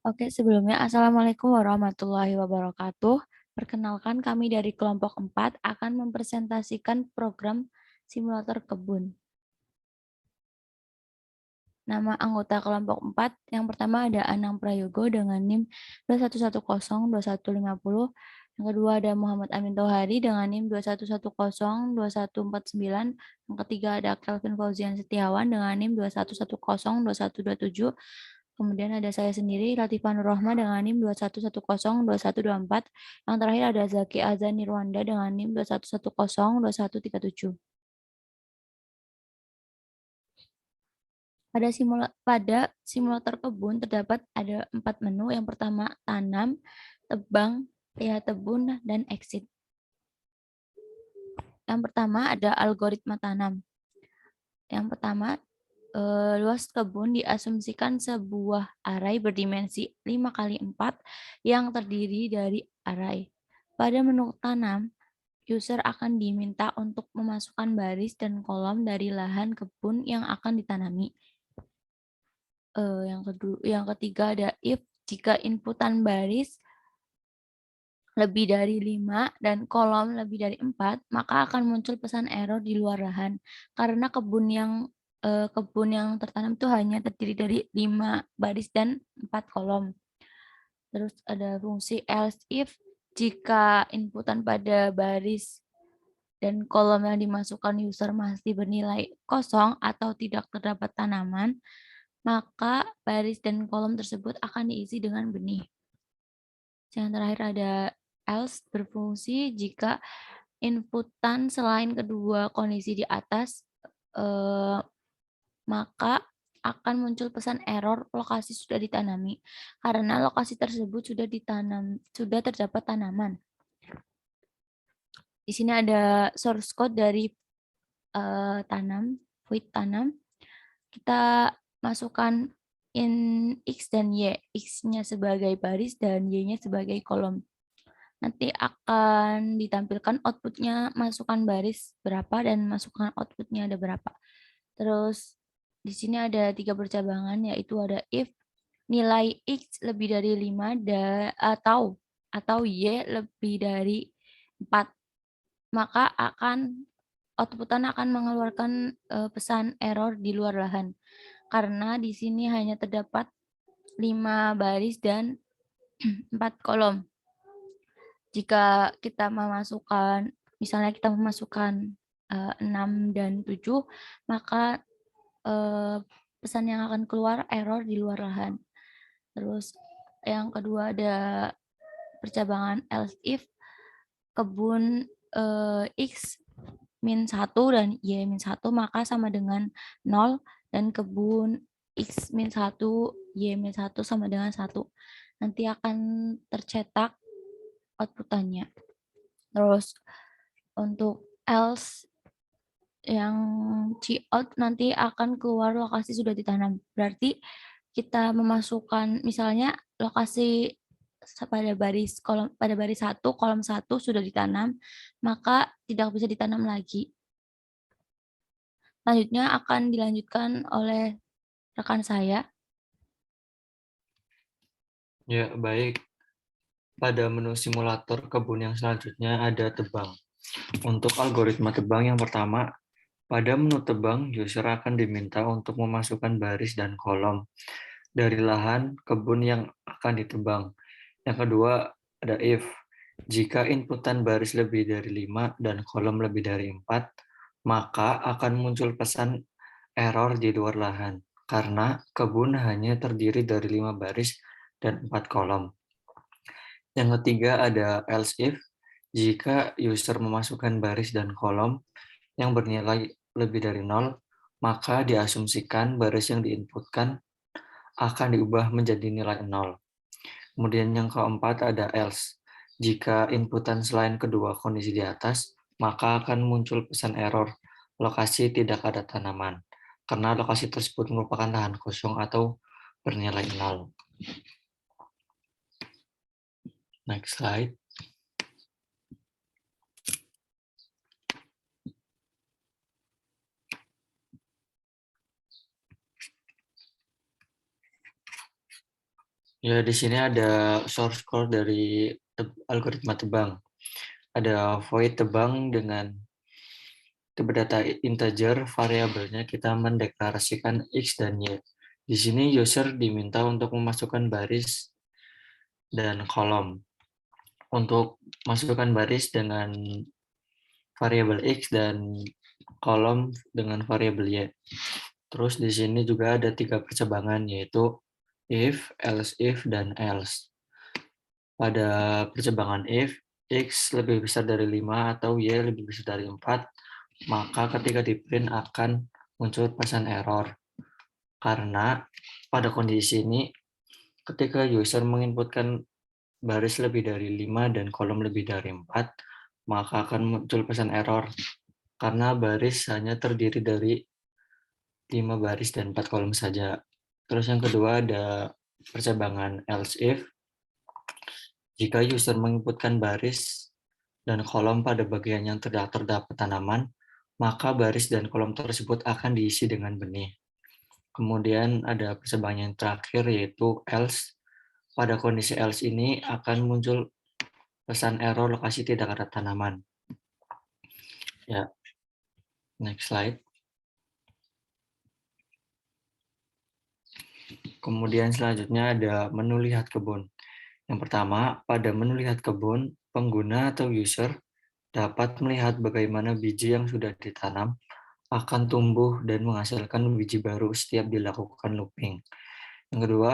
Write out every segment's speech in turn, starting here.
Oke, sebelumnya Assalamualaikum warahmatullahi wabarakatuh. Perkenalkan kami dari kelompok 4 akan mempresentasikan program simulator kebun. Nama anggota kelompok 4 yang pertama ada Anang Prayogo dengan NIM 21102150. Yang kedua ada Muhammad Amin Tohari dengan NIM 21102149. Yang ketiga ada Kelvin Fauzian Setiawan dengan NIM 21102127. Kemudian ada saya sendiri, Latifah Nur Rohmah dengan NIM 21102124. Yang terakhir ada Zaki Azan Nirwanda dengan NIM 21102137. Pada simulator kebun terdapat ada 4 menu. Yang pertama tanam, tebang, lihat tebun, dan exit. Yang pertama ada algoritma tanam. Yang pertama, luas kebun diasumsikan sebuah array berdimensi 5x4 yang terdiri dari array. Pada menu tanam, user akan diminta untuk memasukkan baris dan kolom dari lahan kebun yang akan ditanami. Yang ketiga ada if. Jika inputan baris lebih dari 5 dan kolom lebih dari 4, maka akan muncul pesan error di luar lahan. Karena kebun yang tertanam itu hanya terdiri dari 5 baris dan 4 kolom. Terus ada fungsi else if. Jika inputan pada baris dan kolom yang dimasukkan user masih bernilai kosong atau tidak terdapat tanaman, maka baris dan kolom tersebut akan diisi dengan benih. Yang terakhir ada else berfungsi jika inputan selain kedua kondisi di atas, maka akan muncul pesan error lokasi sudah ditanami karena lokasi tersebut sudah terdapat tanaman. Di sini ada source code dari void tanam. Kita masukkan in X dan Y, X-nya sebagai baris dan Y-nya sebagai kolom. Nanti akan ditampilkan outputnya masukkan baris berapa dan masukkan outputnya ada berapa. Terus di sini ada 3 percabangan, yaitu ada if nilai X lebih dari 5 atau Y lebih dari 4, maka outputan akan mengeluarkan pesan error di luar lahan. Karena di sini hanya terdapat 5 baris dan 4 kolom. Jika kita misalnya kita memasukkan 6 dan 7, maka pesan yang akan keluar error di luar lahan. Terus yang kedua ada percabangan else if kebun X min 1 dan Y min 1 maka sama dengan 0 dan kebun X min 1 Y min 1 sama dengan 1. Nanti akan tercetak outputannya. Terus untuk else yang cout nanti akan keluar lokasi sudah ditanam. Berarti kita memasukkan misalnya lokasi pada baris 1 kolom 1 sudah ditanam, maka tidak bisa ditanam lagi. Selanjutnya akan dilanjutkan oleh rekan saya. Ya, baik. Pada menu simulator kebun yang selanjutnya ada tebang. Untuk algoritma tebang yang pertama, pada menu tebang, user akan diminta untuk memasukkan baris dan kolom dari lahan kebun yang akan ditebang. Yang kedua, ada if. Jika inputan baris lebih dari 5 dan kolom lebih dari 4, maka akan muncul pesan error di luar lahan, karena kebun hanya terdiri dari 5 baris dan 4 kolom. Yang ketiga ada else if. Jika user memasukkan baris dan kolom yang bernilai lebih dari 0, maka diasumsikan baris yang diinputkan akan diubah menjadi nilai 0. Kemudian yang keempat ada else. Jika inputan selain kedua kondisi di atas, maka akan muncul pesan error lokasi tidak ada tanaman, karena lokasi tersebut merupakan lahan kosong atau bernilai 0. Next slide. Ya, di sini ada source code dari algoritma tebang. Ada void tebang dengan tipe data integer, variabelnya kita mendeklarasikan X dan Y. Di sini user diminta untuk memasukkan baris dan kolom. Untuk masukkan baris dengan variabel X dan kolom dengan variabel Y. Terus di sini juga ada 3 percebangan, yaitu if, else if, dan else. Pada percebangan if, X lebih besar dari 5 atau Y lebih besar dari 4, maka ketika di print akan muncul pesan error. Karena pada kondisi ini, ketika user menginputkan baris lebih dari 5 dan kolom lebih dari 4, maka akan muncul pesan error. Karena baris hanya terdiri dari 5 baris dan 4 kolom saja. Terus yang kedua ada percebangan else if. Jika user menginputkan baris dan kolom pada bagian yang terdapat tanaman, maka baris dan kolom tersebut akan diisi dengan benih. Kemudian ada percebangan yang terakhir yaitu else. Pada kondisi else ini akan muncul pesan error lokasi tidak ada tanaman. Ya, next slide. Kemudian selanjutnya ada menu lihat kebun. Yang pertama, pada menu lihat kebun, pengguna atau user dapat melihat bagaimana biji yang sudah ditanam akan tumbuh dan menghasilkan biji baru setiap dilakukan looping. Yang kedua,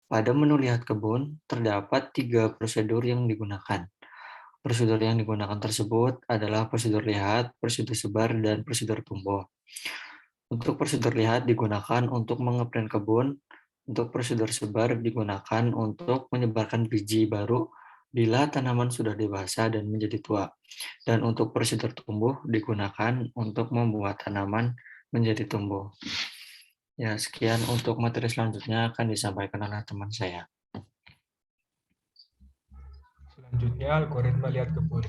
pada menu lihat kebun, terdapat 3 prosedur yang digunakan. Prosedur yang digunakan tersebut adalah prosedur lihat, prosedur sebar, dan prosedur tumbuh. Untuk prosedur lihat digunakan untuk mengeprint kebun, untuk prosedur sebar digunakan untuk menyebarkan biji baru bila tanaman sudah dewasa dan menjadi tua. Dan untuk prosedur tumbuh digunakan untuk membuat tanaman menjadi tumbuh. Ya, sekian untuk materi selanjutnya akan disampaikan oleh teman saya. Selanjutnya, algoritma lihat kebun.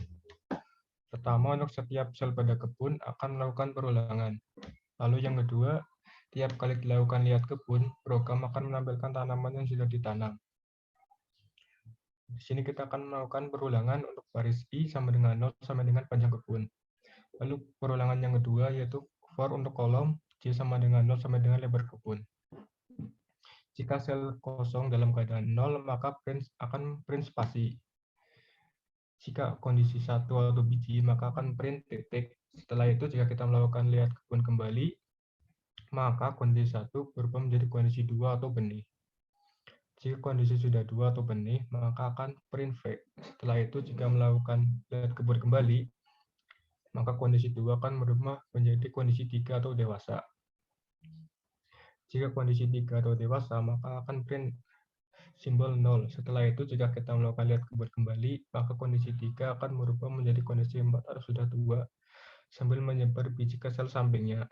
Pertama, untuk setiap sel pada kebun akan melakukan perulangan. Lalu yang kedua, tiap kali dilakukan lihat kebun, program akan menampilkan tanaman yang sudah ditanam. Di sini kita akan melakukan perulangan untuk baris I sama dengan 0 sampai dengan panjang kebun. Lalu perulangan yang kedua yaitu for untuk kolom J sama dengan 0 sampai dengan lebar kebun. Jika sel kosong dalam keadaan 0, maka akan print spasi. Jika kondisi 1 atau biji, maka akan print titik. Setelah itu, jika kita melakukan lihat kebun kembali, maka kondisi 1 berubah menjadi kondisi 2 atau benih. Jika kondisi sudah 2 atau benih, maka akan print V. Setelah itu, jika melakukan lihat kebun kembali, maka kondisi 2 akan berubah menjadi kondisi 3 atau dewasa. Jika kondisi 3 atau dewasa, maka akan print simbol 0. Setelah itu, jika kita melakukan lihat kebun kembali, maka kondisi 3 akan berubah menjadi kondisi 4 atau sudah tua, sambil menyebar biji ke sel sampingnya.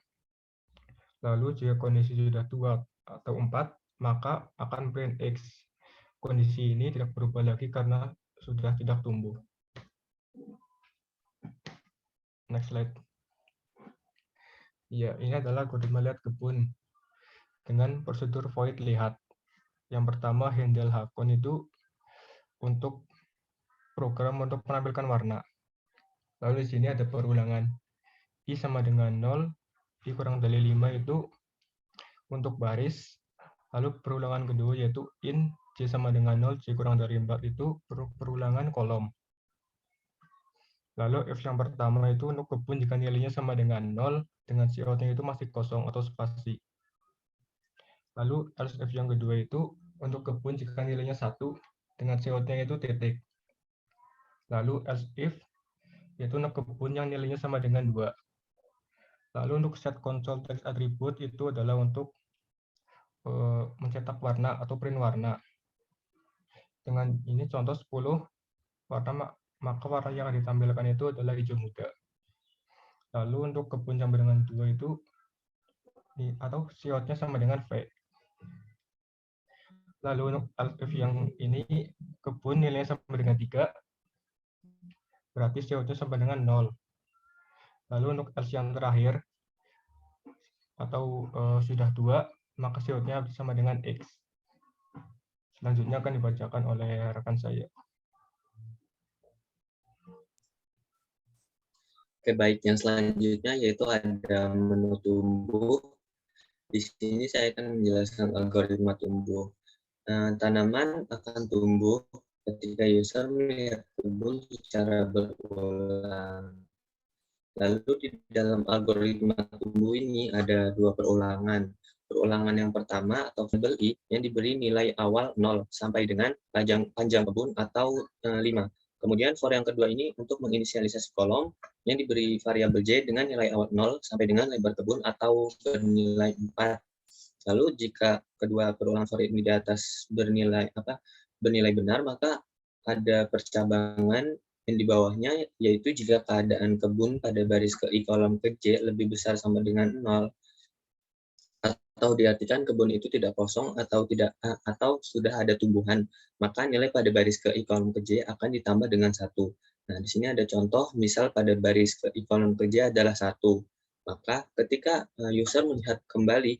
Lalu, jika kondisi sudah 2 atau 4, maka akan print X. Kondisi ini tidak berubah lagi karena sudah tidak tumbuh. Next slide. Ya, ini adalah algoritma lihat kebun dengan prosedur void lihat. Yang pertama, handle hakon itu untuk program untuk menampilkan warna. Lalu di sini ada perulangan. I sama dengan 0, I kurang dari 5 itu untuk baris. Lalu perulangan kedua yaitu in, J sama dengan 0, J kurang dari 4 itu perulangan kolom. Lalu if yang pertama itu untuk kebun jika nilainya sama dengan 0, dengan cout-nya itu masih kosong atau spasi. Lalu else if yang kedua itu untuk kebun jika nilainya 1, dengan cout-nya itu titik. Lalu else if yaitu untuk kebun yang nilainya sama dengan 2. Lalu untuk set console text attribute itu adalah untuk mencetak warna atau print warna. Dengan ini contoh 10 warna, maka warna yang ditampilkan itu adalah hijau muda. Lalu untuk kebun sampai dengan 2 itu atau cout-nya sama dengan V. Lalu untuk if yang ini kebun nilainya sama dengan 3, berarti cout-nya sama dengan 0. Lalu untuk else yang terakhir atau sudah 2, maka cout-nya sama dengan X. Selanjutnya akan dibacakan oleh rekan saya. Oke, baik. Yang selanjutnya yaitu ada menu tumbuh. Di sini saya akan menjelaskan algoritma tumbuh. Tanaman akan tumbuh ketika user melihat kebun secara berulang. Lalu di dalam algoritma tumbuh ini ada dua perulangan. Perulangan yang pertama atau variabel i yang diberi nilai awal 0 sampai dengan panjang kebun atau 5. Kemudian for yang kedua ini untuk menginisialisasi kolom yang diberi variabel j dengan nilai awal 0 sampai dengan lebar kebun atau bernilai 4. Lalu jika kedua perulangan for ini di atas bernilai benar, maka ada percabangan yang di bawahnya, yaitu jika keadaan kebun pada baris ke i kolom ke j lebih besar sama dengan 0, atau diartikan kebun itu tidak kosong atau sudah ada tumbuhan, maka nilai pada baris ke i kolom ke j akan ditambah dengan 1. Nah, di sini ada contoh, misal pada baris ke i kolom ke j adalah 1. Maka ketika user melihat kembali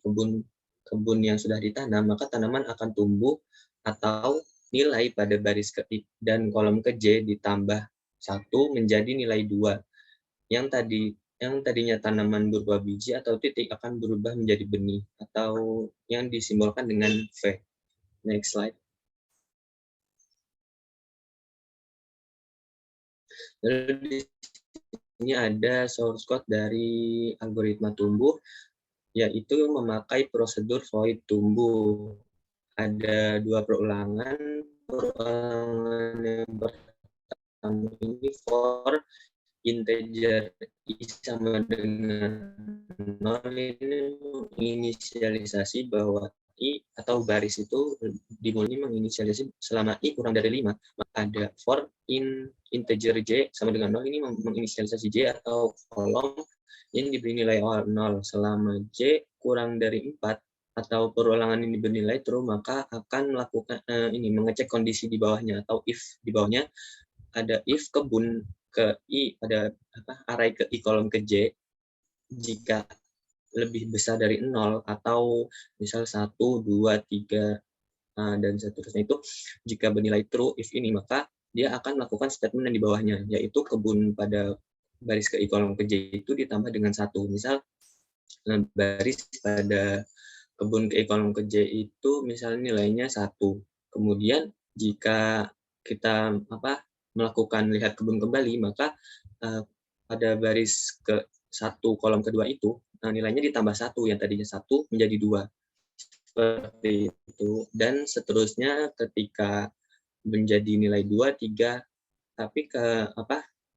kebun yang sudah ditanam, maka tanaman akan tumbuh atau nilai pada baris ke i dan kolom ke j ditambah 1 menjadi nilai 2. Yang tadinya tanaman berupa biji atau titik akan berubah menjadi benih atau yang disimbolkan dengan V. Next slide. Lalu di sini ada source code dari algoritma tumbuh, yaitu memakai prosedur void tumbuh. Ada dua perulangan yang pertama ini for integer i sama dengan 0 ini menginisialisasi bahwa i atau baris itu dimulai menginisialisasi selama i kurang dari 5. Maka ada for integer j sama dengan 0 ini menginisialisasi j atau kolom yang diberi nilai awal 0 selama j kurang dari 4 atau perulangan ini bernilai true, maka akan melakukan mengecek kondisi di bawahnya atau if di bawahnya ada if kebun ke i pada array ke i kolom ke j jika lebih besar dari 0 atau misal 1, 2, 3 dan seterusnya, itu jika bernilai true if ini, maka dia akan melakukan statement yang di bawahnya, yaitu kebun pada baris ke i kolom ke j itu ditambah dengan 1. Misal baris pada kebun ke i kolom ke j itu misalnya nilainya 1. Kemudian jika kita melakukan lihat kebun kembali, maka pada baris ke 1 kolom kedua itu nilainya ditambah 1, yang tadinya 1 menjadi 2. Seperti itu. Dan seterusnya ketika menjadi nilai 2, 3, tapi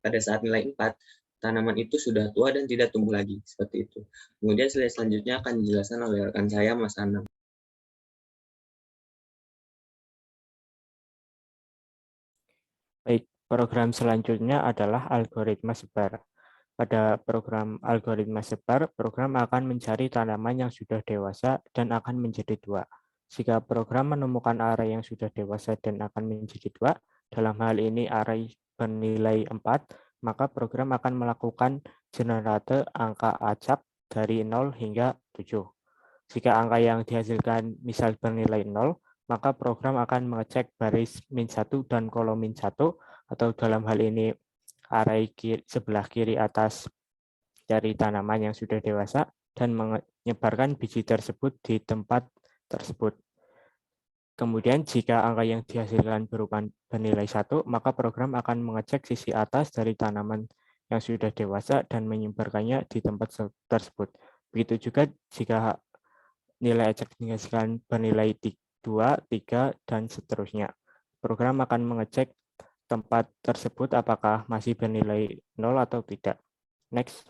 pada saat nilai 4 tanaman itu sudah tua dan tidak tumbuh lagi, seperti itu. Kemudian slide selanjutnya akan dijelaskan oleh rekan saya, Mas Anam. Baik, program selanjutnya adalah algoritma sebar. Pada program algoritma sebar, program akan mencari tanaman yang sudah dewasa dan akan menjadi tua. Jika program menemukan array yang sudah dewasa dan akan menjadi tua, dalam hal ini array bernilai 4, maka program akan melakukan generate angka acak dari 0 hingga 7. Jika angka yang dihasilkan misal bernilai 0, maka program akan mengecek baris min1 dan kolom min1, atau dalam hal ini array sebelah kiri atas dari tanaman yang sudah dewasa, dan menyebarkan biji tersebut di tempat tersebut. Kemudian jika angka yang dihasilkan berupa bernilai 1, maka program akan mengecek sisi atas dari tanaman yang sudah dewasa dan menyebarkannya di tempat tersebut. Begitu juga jika nilai acak dihasilkan bernilai 2, 3, dan seterusnya. Program akan mengecek tempat tersebut apakah masih bernilai 0 atau tidak. Next.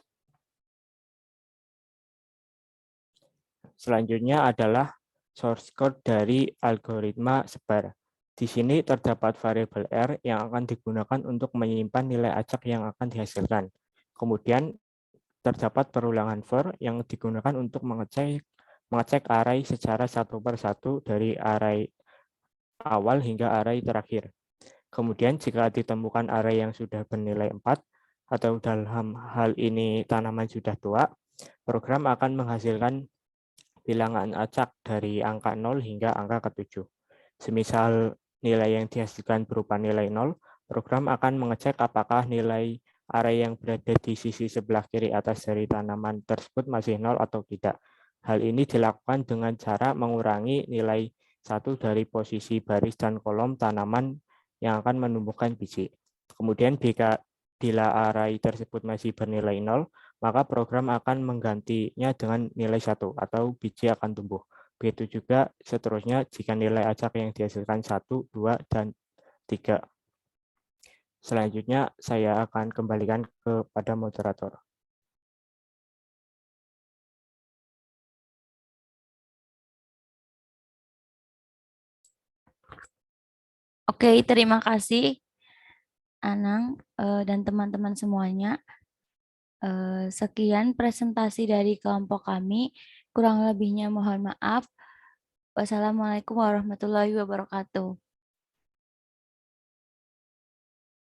Selanjutnya adalah source code dari algoritma sebar. Di sini terdapat variabel R yang akan digunakan untuk menyimpan nilai acak yang akan dihasilkan. Kemudian terdapat perulangan for yang digunakan untuk mengecek array secara satu per satu dari array awal hingga array terakhir. Kemudian jika ditemukan array yang sudah bernilai 4, atau dalam hal ini tanaman sudah tua, program akan menghasilkan bilangan acak dari angka 0 hingga angka ke-7. Semisal nilai yang dihasilkan berupa nilai 0, program akan mengecek apakah nilai array yang berada di sisi sebelah kiri atas dari tanaman tersebut masih 0 atau tidak. Hal ini dilakukan dengan cara mengurangi nilai 1 dari posisi baris dan kolom tanaman yang akan menumbuhkan biji. Kemudian bila array tersebut masih bernilai 0, maka program akan menggantinya dengan nilai 1 atau biji akan tumbuh. Begitu juga seterusnya jika nilai acak yang dihasilkan 1, 2, dan 3. Selanjutnya saya akan kembalikan kepada moderator. Oke, terima kasih Anang dan teman-teman semuanya. Sekian presentasi dari kelompok kami. Kurang lebihnya mohon maaf. Wassalamualaikum warahmatullahi wabarakatuh.